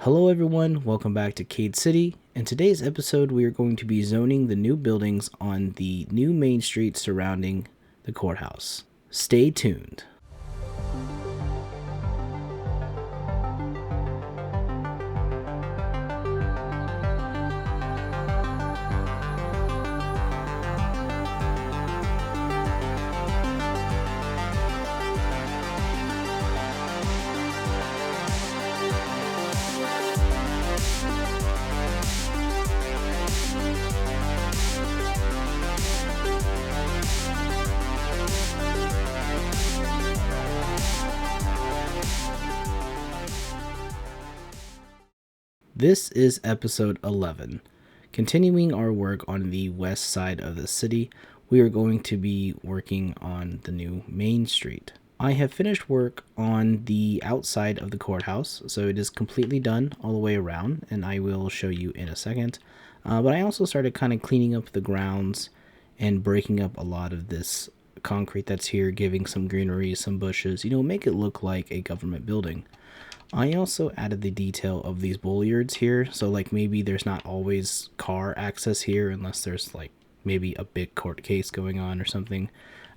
Hello everyone, welcome back to Cade City. In today's episode we are going to be zoning the new buildings on the new main street surrounding the courthouse. Stay tuned. This is episode 11. Continuing our work on the west side of the city, we are going to be working on the new main street. I have finished work on the outside of the courthouse, so it is completely done all the way around, and I will show you in a second. But I also started kind of cleaning up the grounds and breaking up a lot of this concrete that's here, giving some greenery, some bushes, make it look like a government building. I also added the detail of these bollards here, so like maybe there's not always car access here unless there's like maybe a big court case going on or something.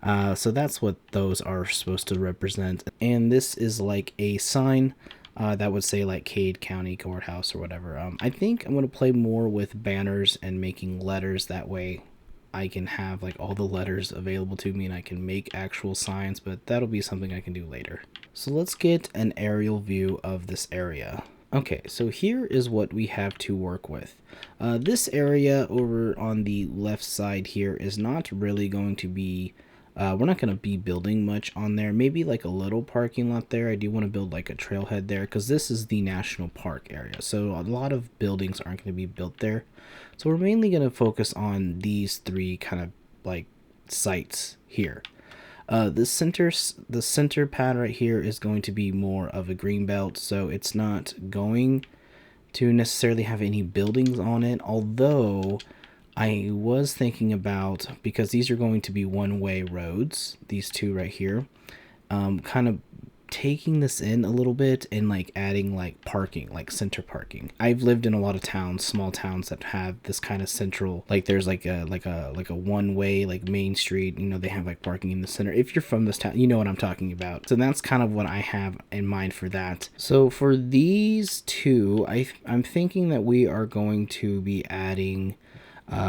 So that's what those are supposed to represent. And this is like a sign that would say like Cade County Courthouse or whatever. I think I'm going to play more with banners and making letters. That way I can have like all the letters available to me and I can make actual signs, but that'll be something I can do later. So let's get an aerial view of this area. Okay, so here is what we have to work with. This area over on the left side here is not really going to be, we're not going to be building much on there. Maybe like a little parking lot there. I do want to build like a trailhead there because this is the national park area. So a lot of buildings aren't going to be built there. So we're mainly going to focus on these three kind of like sites here. The center pad right here is going to be more of a green belt, so it's not going to necessarily have any buildings on it, although I was thinking about, because these are going to be one-way roads, these two right here, kind of taking this in a little bit and like adding like parking, like center parking. I've lived in a lot of towns, small towns that have this kind of central, like there's like a one way like main street, they have like parking in the center. If you're from this town, you know what I'm talking about. So that's kind of what I have in mind for that. So for these two, I'm thinking that we are going to be adding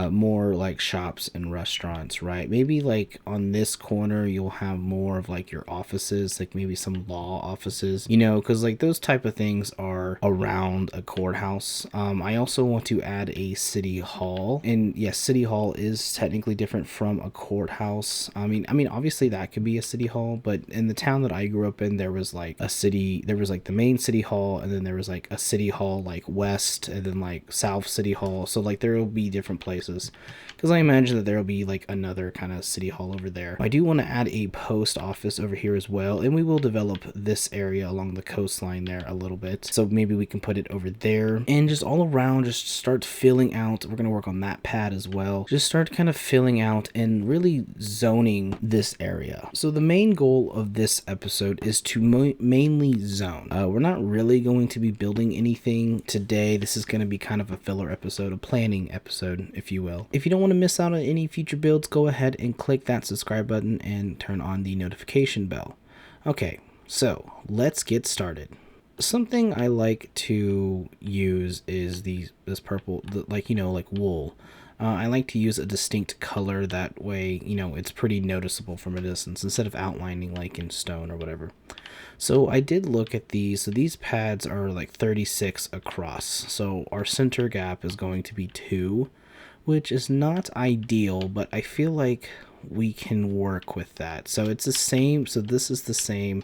more like shops and restaurants, right? Maybe like on this corner you'll have more of like your offices, like maybe some law offices, because like those type of things are around a courthouse. I also want to add a city hall, and yes, city hall is technically different from a courthouse. I mean obviously that could be a city hall, but in the town that I grew up in, there was like the main city hall, and then there was like a city hall like west, and then like south city hall. So like there will be different places, because I imagine that there will be like another kind of city hall over there. I do want to add a post office over here as well, and we will develop this area along the coastline there a little bit, so maybe we can put it over there, and just all around just start filling out. We're going to work on that pad as well, just start kind of filling out and really zoning this area. So the main goal of this episode is to mainly zone. We're not really going to be building anything today. This is going to be kind of a filler episode, a planning episode, if you will. If you don't want to miss out on any future builds, go ahead and click that subscribe button and turn on the notification bell. Okay, so let's get started. Something I like to use is this purple, like wool. I like to use a distinct color, that way it's pretty noticeable from a distance instead of outlining like in stone or whatever. So I did look at these. So these pads are like 36 across, so our center gap is going to be 2, which is not ideal, but I feel like we can work with that. So it's the same, so this is the same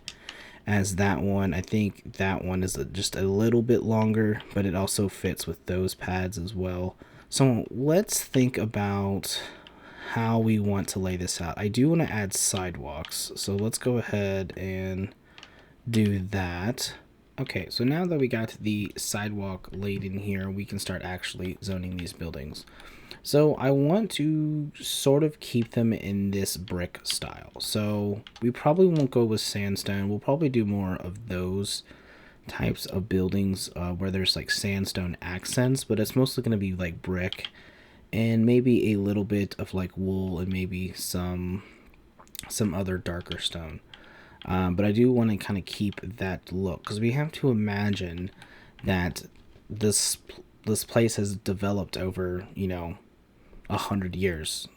as that one. I think that one is just a little bit longer, but it also fits with those pads as well. So let's think about how we want to lay this out. I do want to add sidewalks, so let's go ahead and do that. Okay, so now that we got the sidewalk laid in here, we can start actually zoning these buildings. So I want to sort of keep them in this brick style. So we probably won't go with sandstone. We'll probably do more of those types of buildings where there's like sandstone accents, but it's mostly going to be like brick and maybe a little bit of like wool and maybe some other darker stone. But I do want to kind of keep that look because we have to imagine that this place has developed over 100 years,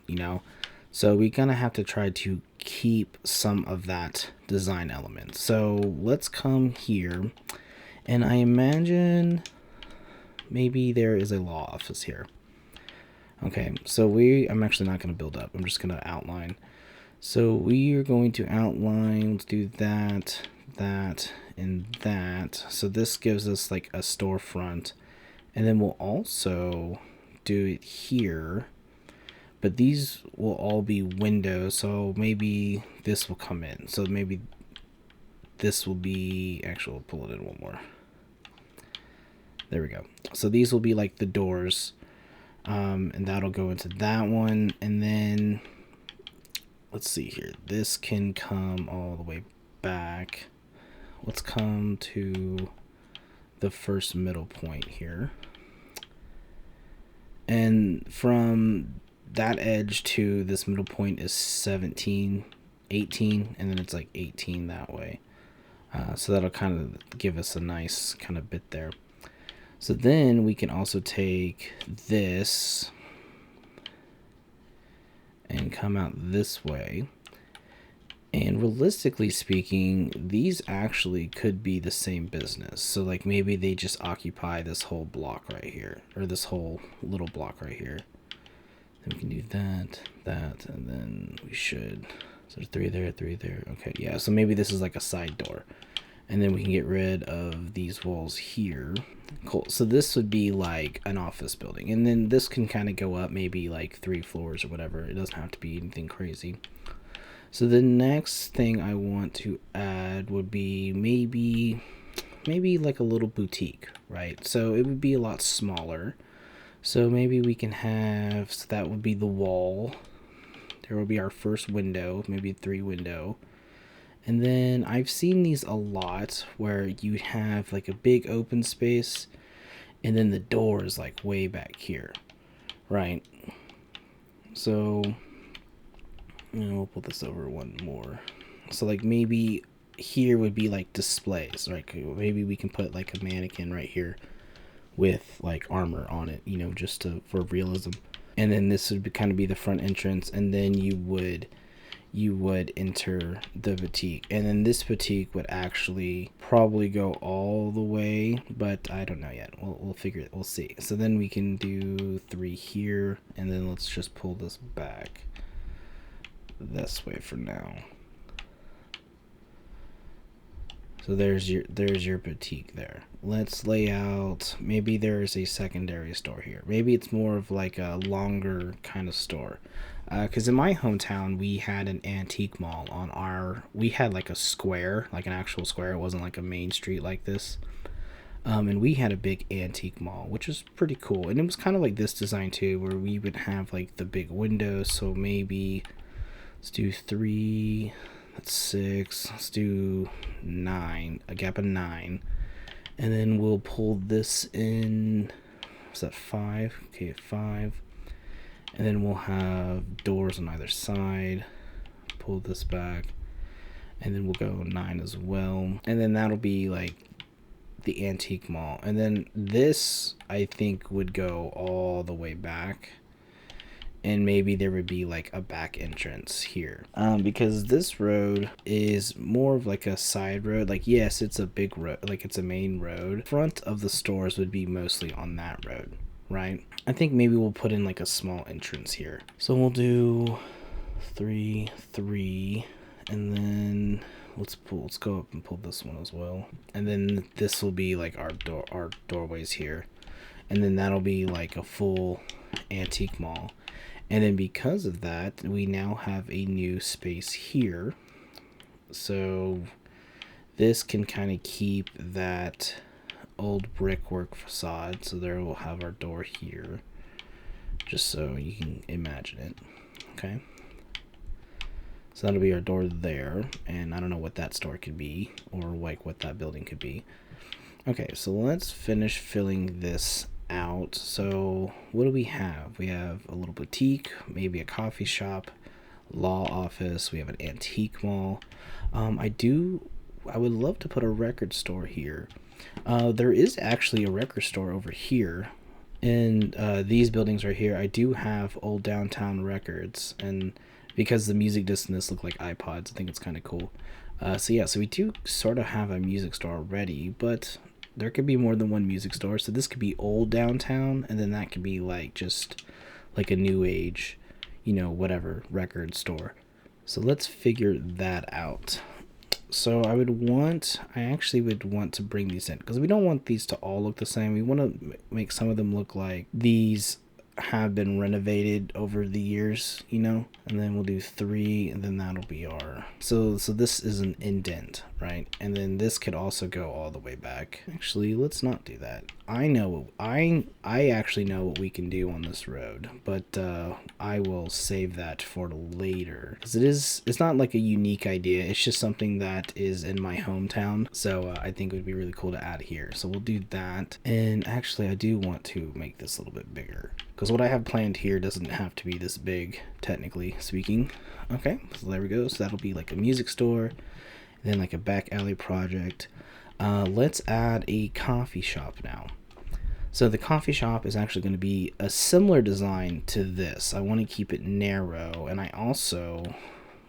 so we kind of have to try to keep some of that design element. So let's come here, and I imagine maybe there is a law office here. Okay, so I'm actually not going to build up. I'm just going to outline. So we are going to outline, let's do that, and that. So this gives us like a storefront. And then we'll also do it here. But these will all be windows. So maybe this will come in. So maybe this will be, actually we'll pull it in one more. There we go. So these will be like the doors. And that'll go into that one. And then let's see here. This can come all the way back. Let's come to the first middle point here. And from that edge to this middle point is 17, 18, and then it's like 18 that way. So that'll kind of give us a nice kind of bit there. So then we can also take this and come out this way. And realistically speaking, these actually could be the same business. So like maybe they just occupy this whole block right here, or this whole little block right here. Then we can do that, and then we should, so 3 there, 3 there. Okay, yeah, so maybe this is like a side door. And then we can get rid of these walls here. Cool. So this would be like an office building. And then this can kind of go up maybe like 3 floors or whatever. It doesn't have to be anything crazy. So the next thing I want to add would be maybe like a little boutique, right? So it would be a lot smaller. So maybe we can have, so that would be the wall. There will be our first window, maybe 3 window. And then I've seen these a lot where you have like a big open space and then the door is like way back here, right? So, we'll put this over one more. So like maybe here would be like displays, right? Maybe we can put like a mannequin right here with like armor on it, just for realism. And then this would kind of be the front entrance, and then you would enter the boutique, and then this boutique would actually probably go all the way, but I don't know yet. We'll figure it. We'll see. So then we can do 3 here, and then let's just pull this back this way for now. So there's your boutique there. Let's lay out, maybe there's a secondary store here. Maybe it's more of like a longer kind of store. Because in my hometown, we had an antique mall we had like a square, like an actual square. It wasn't like a main street like this. And we had a big antique mall, which was pretty cool. And it was kind of like this design too, where we would have like the big windows. So maybe let's do 3, that's 6, let's do 9, a gap of 9. And then we'll pull this in, is that 5? Okay, 5. And then we'll have doors on either side. Pull this back. And then we'll go 9 as well. And then that'll be like the antique mall. And then this, I think, would go all the way back. And maybe there would be like a back entrance here. Because this road is more of like a side road. Like, yes, it's a big road, like it's a main road. Front of the stores would be mostly on that road, right? I think maybe we'll put in like a small entrance here. So we'll do 3, 3, and then let's go up and pull this one as well. And then this will be like our doorways here. And then that'll be like a full antique mall. And then because of that, we now have a new space here. So this can kind of keep that old brickwork facade. So there we'll have our door here, just so you can imagine it. Okay. So that'll be our door there. And I don't know what that store could be, or like what that building could be. Okay, so let's finish filling this out. So what do we have? We have a little boutique, maybe a coffee shop, law office. We have an antique mall. I would love to put a record store here. There is actually a record store over here in these buildings right here. I do have old downtown records, and because the music discs in this look like iPods, I think it's kind of cool. So we do sort of have a music store already, but there could be more than one music store. So this could be old downtown, and then that could be like just like a new age, whatever record store. So let's figure that out. So I actually would want to bring these in because we don't want these to all look the same. We want to make some of them look like these have been renovated over the years, and then we'll do 3, and then that'll be our, so this is an indent, right? And then this could also go all the way back. Actually, let's not do that. I actually know what we can do on this road, but I will save that for later because it's not like a unique idea. It's just something that is in my hometown, so I think it would be really cool to add here. So we'll do that. And actually, I do want to make this a little bit bigger because what I have planned here doesn't have to be this big, technically speaking. Okay, so there we go. So that'll be like a music store, and then like a back alley project. Let's add a coffee shop now. So the coffee shop is actually going to be a similar design to this. I want to keep it narrow, and I also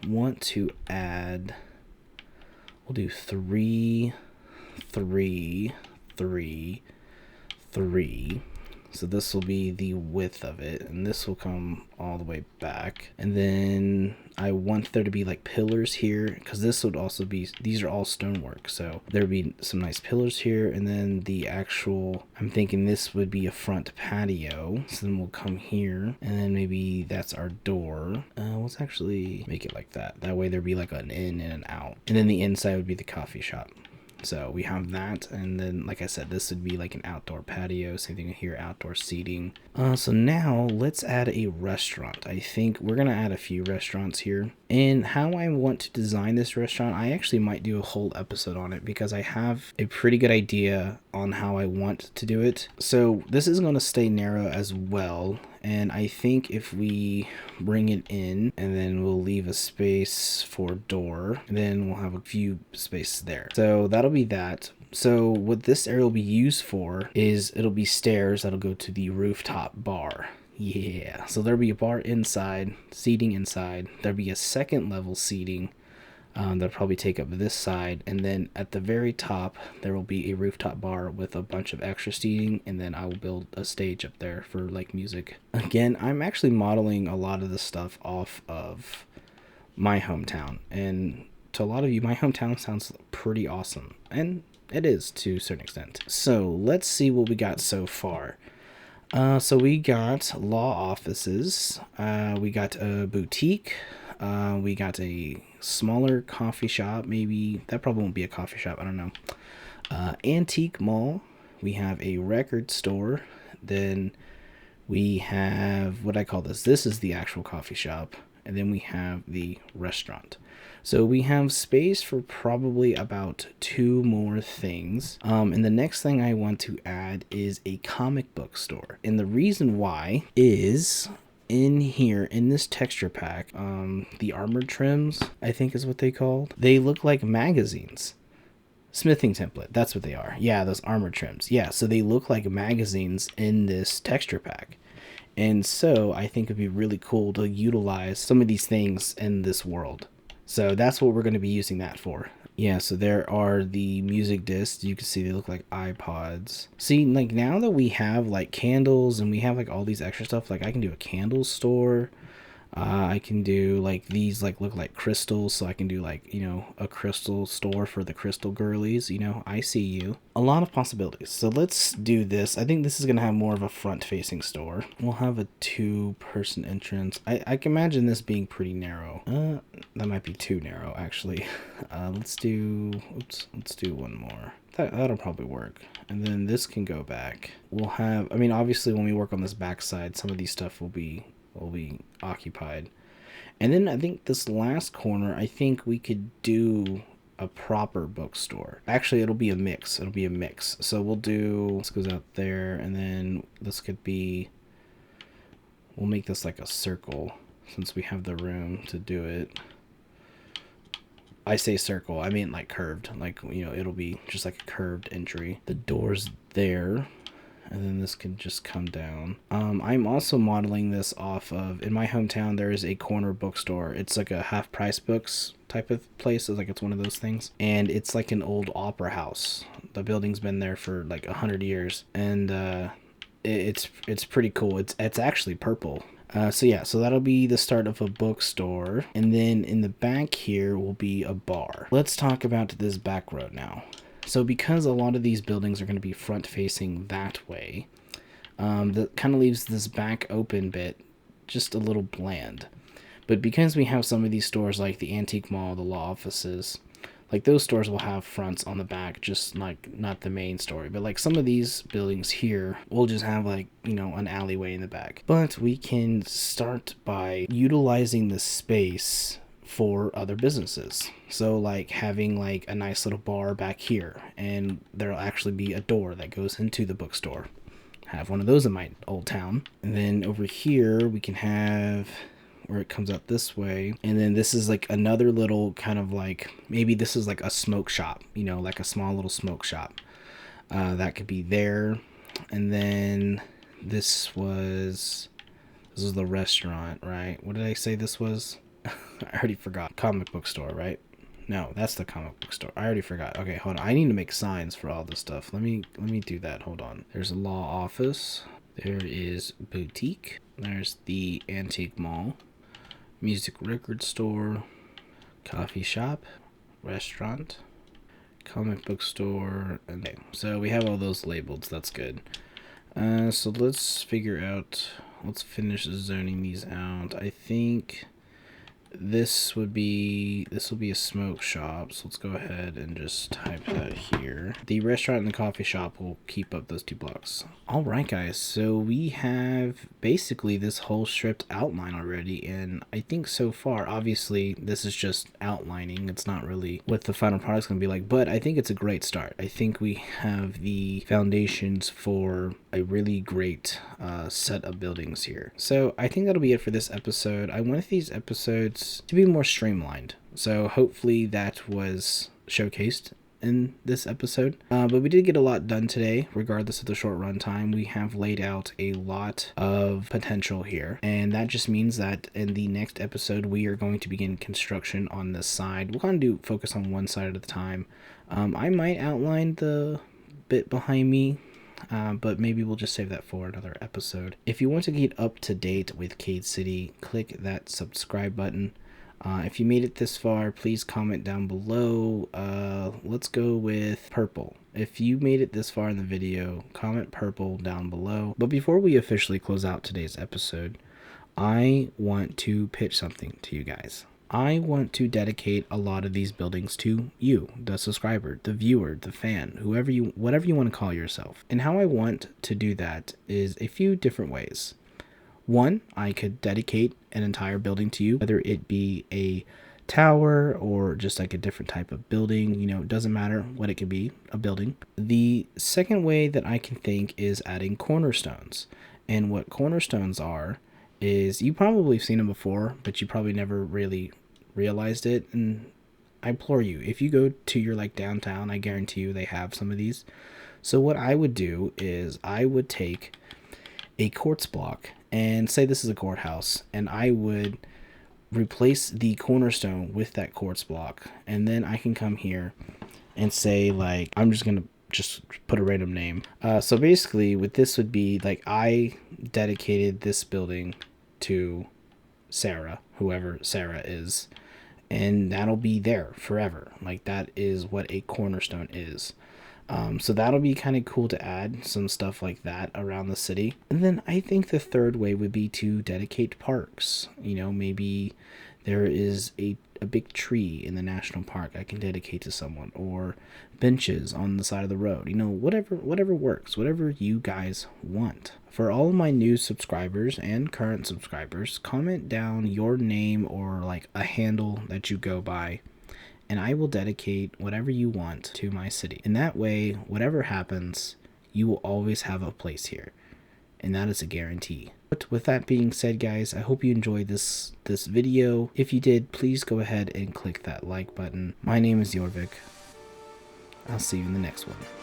want to add, we'll do 3, 3, 3, 3. So this will be the width of it, and this will come all the way back. And then I want there to be like pillars here, because this would also be, these are all stonework, so there would be some nice pillars here. And then the actual, I'm thinking this would be a front patio, so then we'll come here, and then maybe that's our door. Let's actually make it like that. That way there'd be like an in and an out, and then the inside would be the coffee shop. So we have that, and then like I said, this would be like an outdoor patio, same thing here, outdoor seating. So now let's add a restaurant. I think we're gonna add a few restaurants here, and how I want to design this restaurant, I actually might do a whole episode on it because I have a pretty good idea on how I want to do it. So this is going to stay narrow as well, and I think if we bring it in and then we'll leave a space for door, then we'll have a few spaces there. So that'll be that. So what this area will be used for is it'll be stairs that'll go to the rooftop bar. Yeah, so there'll be a bar inside, seating inside. There'll be a second level seating that'll probably take up this side, and then at the very top there will be a rooftop bar with a bunch of extra seating, and then I will build a stage up there for like music. Again, I'm actually modeling a lot of this stuff off of my hometown, and to a lot of you, my hometown sounds pretty awesome, and it is to a certain extent. So let's see what we got so far. So we got law offices, we got a boutique, we got a smaller coffee shop, maybe that probably won't be a coffee shop, I don't know. Antique mall, we have a record store, then we have, what I call this is the actual coffee shop, and then we have the restaurant. So we have space for probably about 2 more things. And the next thing I want to add is a comic book store. And the reason why is in here, in this texture pack, the armored trims, I think is what they called. They look like magazines. Smithing template, that's what they are. Yeah, those armored trims. Yeah, so they look like magazines in this texture pack. And so I think it'd be really cool to utilize some of these things in this world. So that's what we're going to be using that for. Yeah, so there are the music discs. You can see they look like iPods. See, like now that we have like candles and we have like all these extra stuff, like I can do a candle store. I can do like these like look like crystals, so I can do like, a crystal store for the crystal girlies. I see you. A lot of possibilities. So let's do this. I think this is gonna have more of a front facing store. We'll have a 2-person entrance. I can imagine this being pretty narrow. That might be too narrow actually. Let's do one more. That'll probably work. And then this can go back. We'll have, obviously when we work on this back side, some of these stuff will be occupied. And then I think this last corner, I think we could do a proper bookstore. Actually, it'll be a mix. It'll be a mix. So we'll do, this goes out there, and then this could be, we'll make this like a circle since we have the room to do it. I say circle, I mean like curved, like, you know, it'll be just like a curved entry. The door's there, and then this can just come down. I'm also modeling this off of, in my hometown, there is a corner bookstore. It's like a half price books type of place. It's like, it's one of those things. And it's like an old opera house. The building's been there for like 100 years. And it's pretty cool. It's actually purple. So yeah, so that'll be the start of a bookstore. And then in the back here will be a bar. Let's talk about this back road now. So because a lot of these buildings are going to be front facing that way, that kind of leaves this back open bit just a little bland. But because we have some of these stores like the Antique Mall, the law offices, like those stores will have fronts on the back, just like not the main story. But like some of these buildings here will just have like, you know, an alleyway in the back. But we can start by utilizing the space for other businesses. So like having like a nice little bar back here, and there'll actually be a door that goes into the bookstore. Have one of those in my old town. And then over here we can have where it comes out this way, and then this is like another little kind of like, maybe this is like a smoke shop, you know, like a small little smoke shop that could be there. And then this is the restaurant, right? What did I say this was? I already forgot. Comic book store, right? No, that's the comic book store. I already forgot. Okay, hold on. I need to make signs for all this stuff. Let me do that. Hold on. There's a law office. There is boutique. There's the Antique Mall. Music record store. Coffee shop. Restaurant. Comic book store. Okay, so we have all those labeled. So that's good. So let's figure out. Let's finish zoning these out. I think this will be a smoke shop, so let's go ahead and just type that here. The restaurant and the coffee shop will keep up those 2 blocks. All right, guys, so we have basically this whole stripped outline already, and I think so far, obviously this is just outlining, it's not really what the final product's gonna be like, but I think it's a great start. I think we have the foundations for a really great set of buildings here. So I think that'll be it for this episode. I wanted these episodes to be more streamlined, so hopefully that was showcased in this episode. But we did get a lot done today, regardless of the short run time. We have laid out a lot of potential here, and that just means that in the next episode we are going to begin construction on this side. We'll kind of focus on one side at a time. I might outline the bit behind me, but maybe we'll just save that for another episode. If you want to get up to date with Cade City, click that subscribe button. If you made it this far, please comment down below. Let's go with purple. If you made it this far in the video, comment purple down below. But before we officially close out today's episode, I want to pitch something to you guys. I want to dedicate a lot of these buildings to you, the subscriber, the viewer, the fan, whatever you want to call yourself. And how I want to do that is a few different ways. One, I could dedicate an entire building to you, whether it be a tower or just like a different type of building, you know, it doesn't matter what it could be, a building. The second way that I can think is adding cornerstones. And what cornerstones are is, you probably have seen them before, but you probably never really realized it. And I implore you, if you go to your like downtown, I guarantee you they have some of these. So what I would do is I would take a quartz block and say this is a courthouse, and I would replace the cornerstone with that quartz block, and then I can come here and say, like, I'm just gonna put a random name. So basically what this would be, like, I dedicated this building to Sarah, whoever Sarah is, and that'll be there forever. Like, that is what a cornerstone is. So that'll be kind of cool to add some stuff like that around the city. And then I think the third way would be to dedicate parks. You know, maybe there is a big tree in the national park I can dedicate to someone, or benches on the side of the road. You know, whatever works, whatever you guys want. For all of my new subscribers and current subscribers, comment down your name or like a handle that you go by, and I will dedicate whatever you want to my city. In that way, whatever happens, you will always have a place here, and that is a guarantee. But with that being said, guys, I hope you enjoyed this video. If you did, please go ahead and click that like button. My name is Jorvik. I'll see you in the next one.